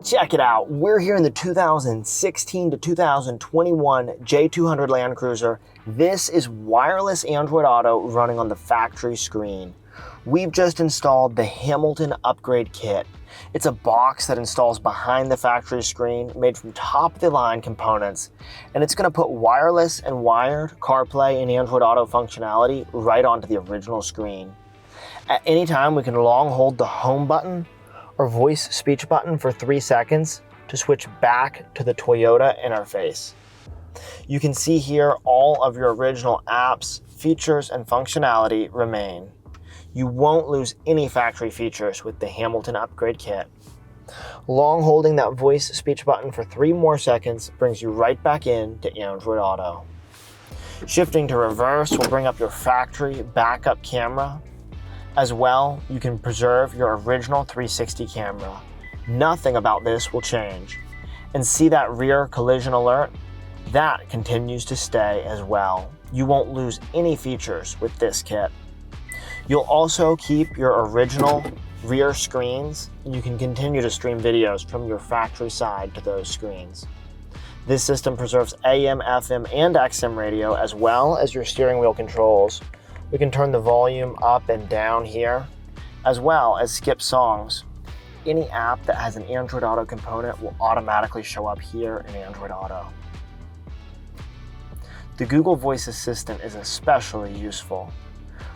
Check it out. We're here in the 2016 to 2021 J200 Land Cruiser. This is wireless Android Auto running on the factory screen. We've just installed the Hamilton Upgrade Kit. It's a box that installs behind the factory screen, made from top-of-the-line components, and it's going to put wireless and wired CarPlay and Android Auto functionality right onto the original screen. At any time, we can long hold the home button or voice speech button for 3 seconds to switch back to the Toyota interface. You can see here all of your original apps, features, and functionality remain. You won't lose any factory features with the Hamilton Upgrade Kit. Long holding that voice speech button for 3 more seconds brings you right back in to Android Auto. Shifting to reverse will bring up your factory backup camera. As well, you can preserve your original 360 camera. Nothing about this will change. And see that rear collision alert? That continues to stay as well. You won't lose any features with this kit. You'll also keep your original rear screens, and you can continue to stream videos from your factory side to those screens. This system preserves AM, FM, and XM radio, as well as your steering wheel controls. We can turn the volume up and down here, as well as skip songs. Any app that has an Android Auto component will automatically show up here in Android Auto. The Google Voice Assistant is especially useful.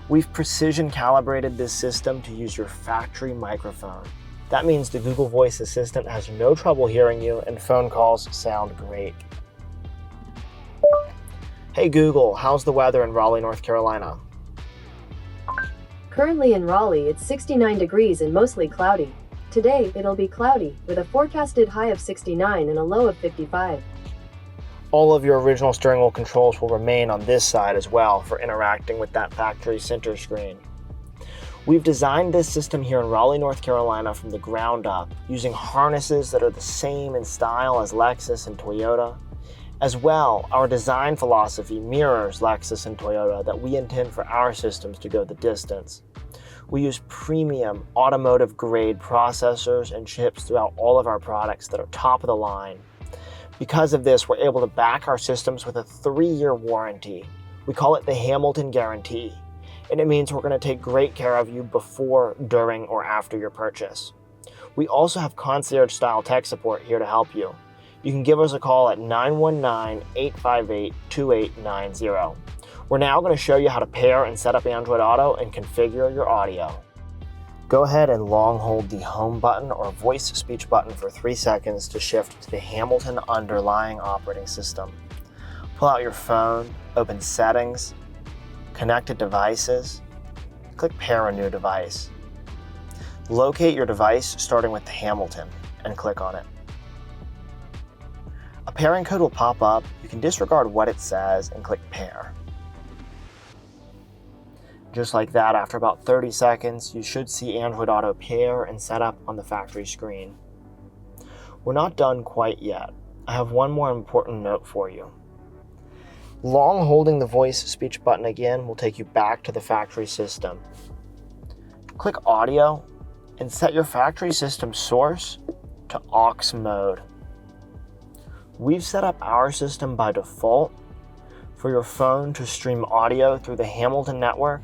We've precision calibrated this system to use your factory microphone. That means the Google Voice Assistant has no trouble hearing you and phone calls sound great. Hey Google, how's the weather in Raleigh, North Carolina? Currently in Raleigh, it's 69 degrees and mostly cloudy. Today, it'll be cloudy, with a forecasted high of 69 and a low of 55. All of your original steering wheel controls will remain on this side as well for interacting with that factory center screen. We've designed this system here in Raleigh, North Carolina from the ground up, using harnesses that are the same in style as Lexus and Toyota. As well, our design philosophy mirrors Lexus and Toyota that we intend for our systems to go the distance. We use premium automotive-grade processors and chips throughout all of our products that are top of the line. Because of this, we're able to back our systems with a 3-year warranty. We call it the Hamilton Guarantee, and it means we're going to take great care of you before, during, or after your purchase. We also have concierge-style tech support here to help you. You can give us a call at 919-858-2890. We're now going to show you how to pair and set up Android Auto and configure your audio. Go ahead and long hold the home button or voice speech button for 3 seconds to shift to the Hamilton underlying operating system. Pull out your phone, open Settings, Connected Devices, click Pair a New Device. Locate your device starting with the Hamilton and click on it. A pairing code will pop up. You can disregard what it says and click Pair. Just like that, after about 30 seconds, you should see Android Auto pair and set up on the factory screen. We're not done quite yet. I have one more important note for you. Long holding the voice speech button again will take you back to the factory system. Click Audio and set your factory system source to aux mode. We've set up our system by default for your phone to stream audio through the Hamilton network,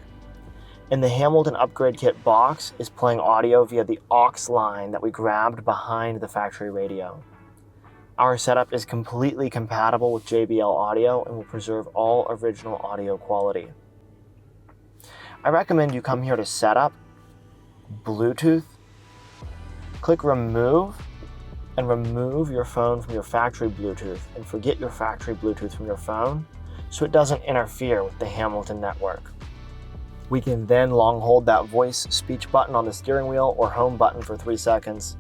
and the Hamilton Upgrade Kit box is playing audio via the aux line that we grabbed behind the factory radio. Our setup is completely compatible with JBL audio and will preserve all original audio quality. I recommend you come here to Setup, Bluetooth, click Remove, and remove your phone from your factory Bluetooth and forget your factory Bluetooth from your phone so it doesn't interfere with the Hamilton network. We can then long hold that voice speech button on the steering wheel or home button for 3 seconds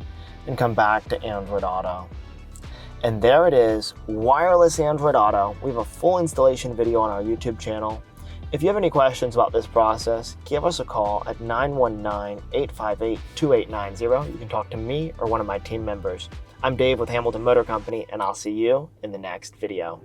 and come back to Android Auto. And there it is, wireless Android Auto. We have a full installation video on our YouTube channel. If you have any questions about this process, give us a call at 919-858-2890. You can talk to me or one of my team members. I'm Dave with Hamilton Motor Company, and I'll see you in the next video.